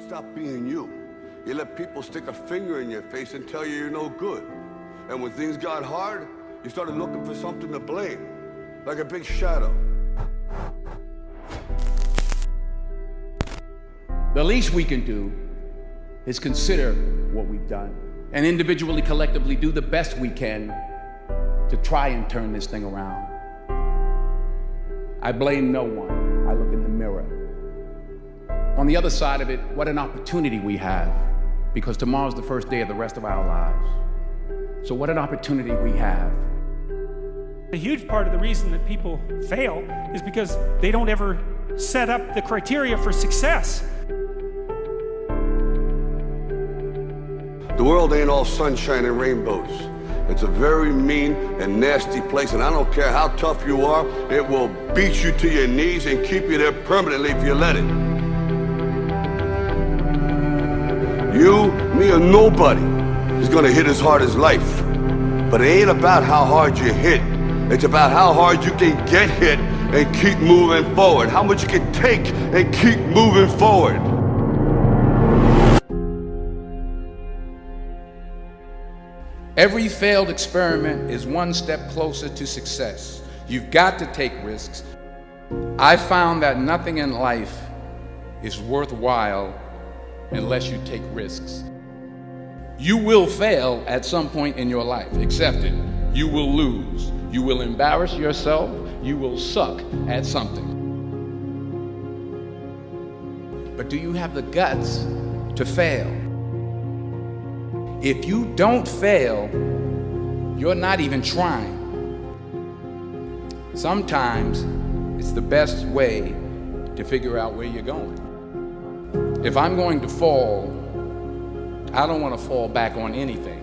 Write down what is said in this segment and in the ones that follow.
stop being you. You let people stick a finger in your face and tell you you're no good. And when things got hard, you started looking for something to blame, like a big shadow. The least we can do is consider what we've done and individually, collectively do the best we can to try and turn this thing around. I blame no one. I look in the mirror. On the other side of it, what an opportunity we have, because tomorrow's the first day of the rest of our lives. So what an opportunity we have. A huge part of the reason that people fail is because they don't ever set up the criteria for success. The world ain't all sunshine and rainbows. It's a very mean and nasty place, and I don't care how tough you are, it will beat you to your knees and keep you there permanently if you let it. You, me, or nobody is gonna hit as hard as life. But it ain't about how hard you hit. It's about how hard you can get hit and keep moving forward. How much you can take and keep moving forward. Every failed experiment is one step closer to success. You've got to take risks. I found that nothing in life is worthwhile unless you take risks. You will fail at some point in your life, accept it. You will lose. You will embarrass yourself. You will suck at something. But do you have the guts to fail? If you don't fail, you're not even trying. Sometimes it's the best way to figure out where you're going. If I'm going to fall, I don't want to fall back on anything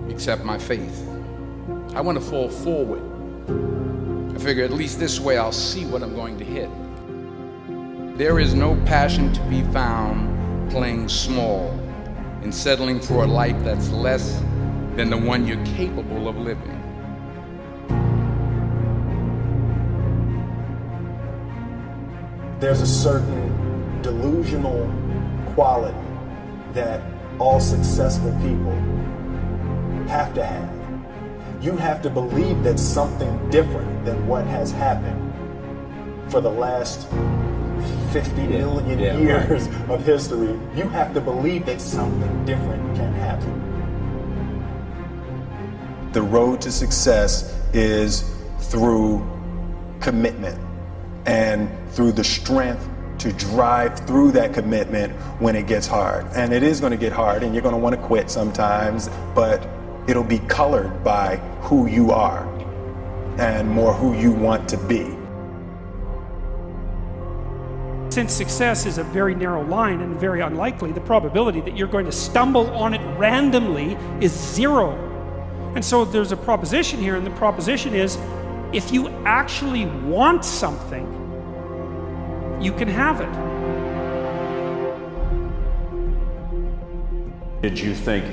except my faith. I want to fall forward. I figure at least this way I'll see what I'm going to hit. There is no passion to be found playing small and settling for a life that's less than the one you're capable of living. There's a certain delusional quality that all successful people have to have. You have to believe that something different than what has happened for the last 50 million years of history. You have to believe that something different can happen. The road to success is through commitment and through the strength to drive through that commitment when it gets hard. And it is going to get hard and you're going to want to quit sometimes, but it'll be colored by who you are and more who you want to be. Since success is a very narrow line and very unlikely, the probability that you're going to stumble on it randomly is zero. And so there's a proposition here, and the proposition is, if you actually want something, you can have it. Did you think,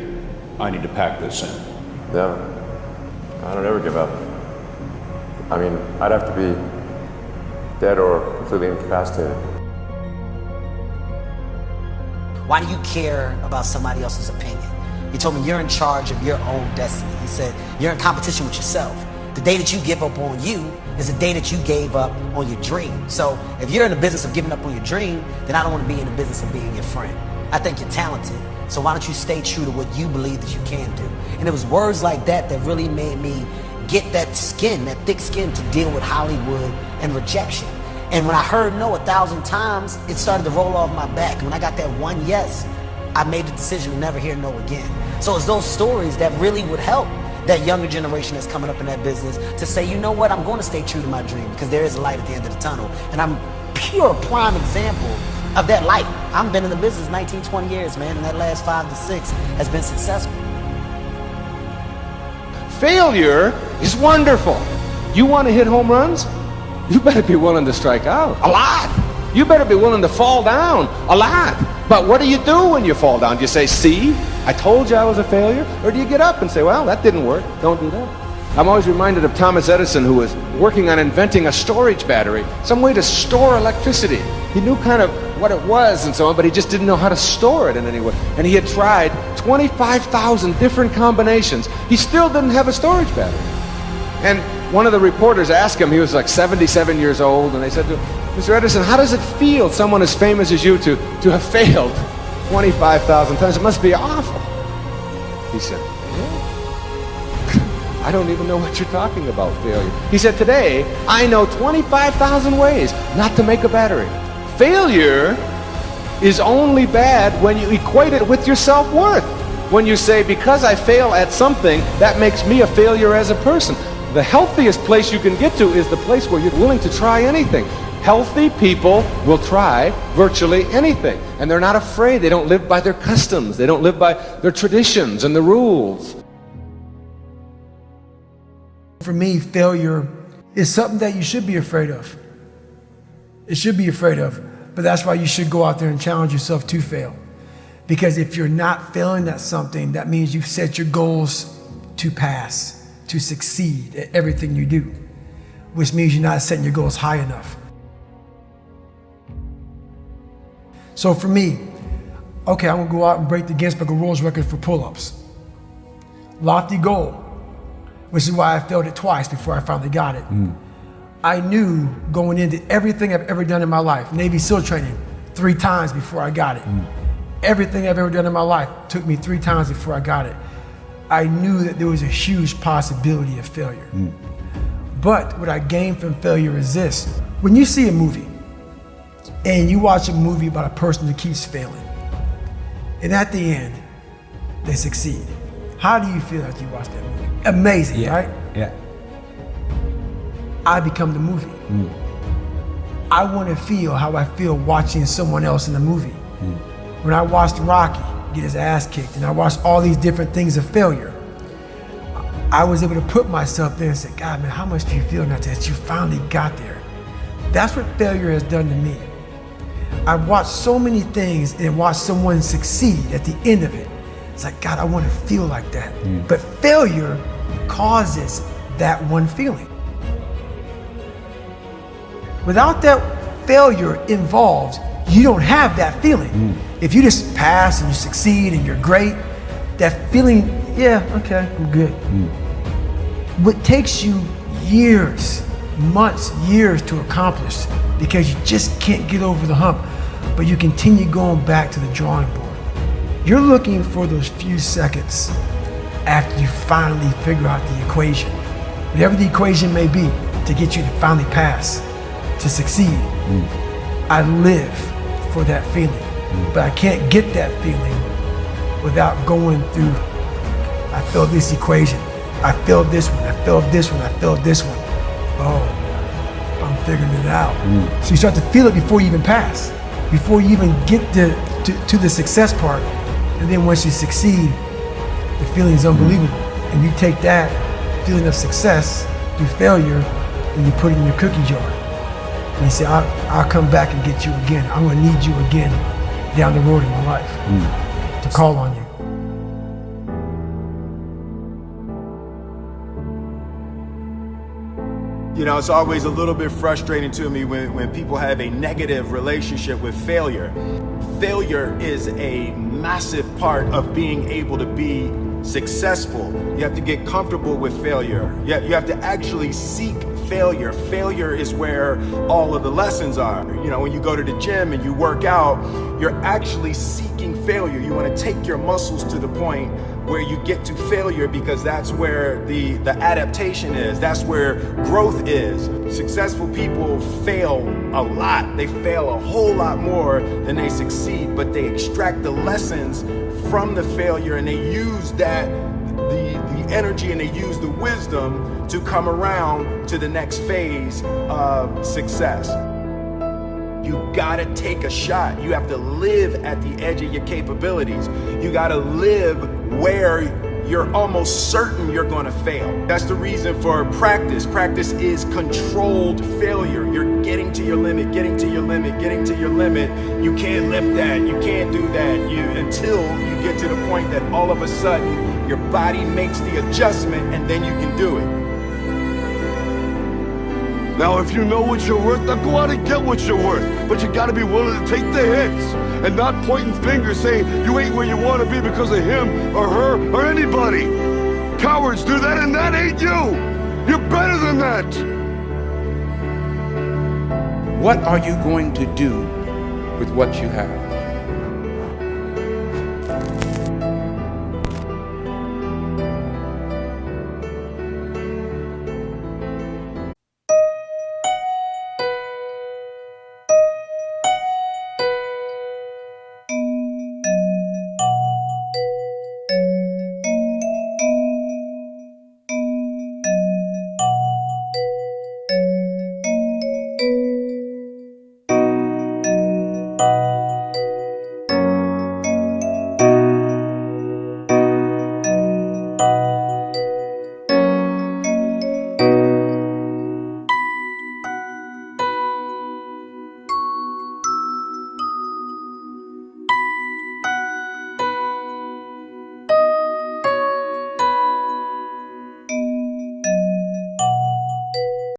I need to pack this in? No, I don't ever give up. I mean, I'd have to be dead or completely incapacitated. Why do you care about somebody else's opinion? He told me you're in charge of your own destiny. He said you're in competition with yourself. The day that you give up on you is the day that you gave up on your dream. So if you're in the business of giving up on your dream, then I don't want to be in the business of being your friend. I think you're talented, so why don't you stay true to what you believe that you can do? And it was words like that that really made me get that skin, that thick skin to deal with Hollywood and rejection. And when I heard no 1,000 times, it started to roll off my back. When I got that one yes, I made the decision to never hear no again. So it's those stories that really would help that younger generation that's coming up in that business to say, you know what, I'm going to stay true to my dream because there is a light at the end of the tunnel. And I'm pure prime example of that light. I've been in the business 19, 20 years, man, and that last 5 to 6 has been successful. Failure is wonderful. You want to hit home runs? You better be willing to strike out a lot. You better be willing to fall down a lot. But what do you do when you fall down? Do you say, see, I told you I was a failure? Or do you get up and say, well, that didn't work, don't do that? I'm always reminded of Thomas Edison, who was working on inventing a storage battery, some way to store electricity. He knew kind of what it was and so on, but he just didn't know how to store it in any way. And he had tried 25,000 different combinations. He still didn't have a storage battery. And one of the reporters asked him, he was like 77 years old, and they said to him, Mr. Edison, how does it feel, someone as famous as you, to have failed 25,000 times? It must be awful. He said, I don't even know what you're talking about, failure. He said, today, I know 25,000 ways not to make a battery. Failure is only bad when you equate it with your self-worth. When you say, because I fail at something, that makes me a failure as a person. The healthiest place you can get to is the place where you're willing to try anything. Healthy people will try virtually anything. And they're not afraid. They don't live by their customs. They don't live by their traditions and the rules. For me, failure is something that you should be afraid of. It should be afraid of. But that's why you should go out there and challenge yourself to fail. Because if you're not failing at something, that means you've set your goals to pass, to succeed at everything you do, which means you're not setting your goals high enough. So for me, okay, I'm gonna go out and break the Guinness Book of World Record for pull-ups. Lofty goal, which is why I failed it twice before I finally got it. I knew going into everything I've ever done in my life, Navy SEAL training 3 times before I got it. Everything I've ever done in my life took me 3 times before I got it. I knew that there was a huge possibility of failure. But what I gained from failure is this. When you see a movie, and you watch a movie about a person who keeps failing, and at the end, they succeed. How do you feel after you watch that movie? Amazing, right? Yeah. I become the movie. I want to feel how I feel watching someone else in the movie. When I watched Rocky get his ass kicked, and I watched all these different things of failure, I was able to put myself there and say, God, man, how much do you feel now that you finally got there? That's what failure has done to me. I've watched so many things and watched someone succeed at the end of it. It's like, God, I want to feel like that. But failure causes that one feeling. Without that failure involved, you don't have that feeling. If you just pass and you succeed and you're great, that feeling, yeah, okay, I'm good. What takes you years, months, years to accomplish, because you just can't get over the hump, but you continue going back to the drawing board. You're looking for those few seconds after you finally figure out the equation, whatever the equation may be, to get you to finally pass, to succeed. I live for that feeling, but I can't get that feeling without going through, I failed this equation, I failed this one, I failed this one, I failed this one. Oh, I'm figuring it out. So you start to feel it before you even pass, before you even get to the success part. And then once you succeed, the feeling is unbelievable. And you take that feeling of success through failure and you put it in your cookie jar. And you say, I'll come back and get you again. I'm gonna need you again down the road in my life to call on you. You know, it's always a little bit frustrating to me when people have a negative relationship with failure. Failure is a massive part of being able to be successful. You have to get comfortable with failure. You have to actually seek failure. Failure is where all of the lessons are. You know, when you go to the gym and you work out, you're actually seeking failure. You want to take your muscles to the point where you get to failure, because that's where the adaptation is. That's where growth is. Successful people fail a lot. They fail a whole lot more than they succeed, but they extract the lessons from the failure and they use that, the energy, and they use the wisdom to come around to the next phase of success. You gotta take a shot. You have to live at the edge of your capabilities. You gotta live where you're almost certain you're gonna fail. That's the reason for practice. Practice is controlled failure. You're getting to your limit, getting to your limit, getting to your limit. You can't lift that, you can't do that, until you get to the point that all of a sudden your body makes the adjustment and then you can do it. Now, if you know what you're worth, now go out and get what you're worth. But you gotta be willing to take the hits and not pointing fingers saying you ain't where you want to be because of him or her or anybody. Cowards do that, and that ain't you. You're better than that. What are you going to do with what you have?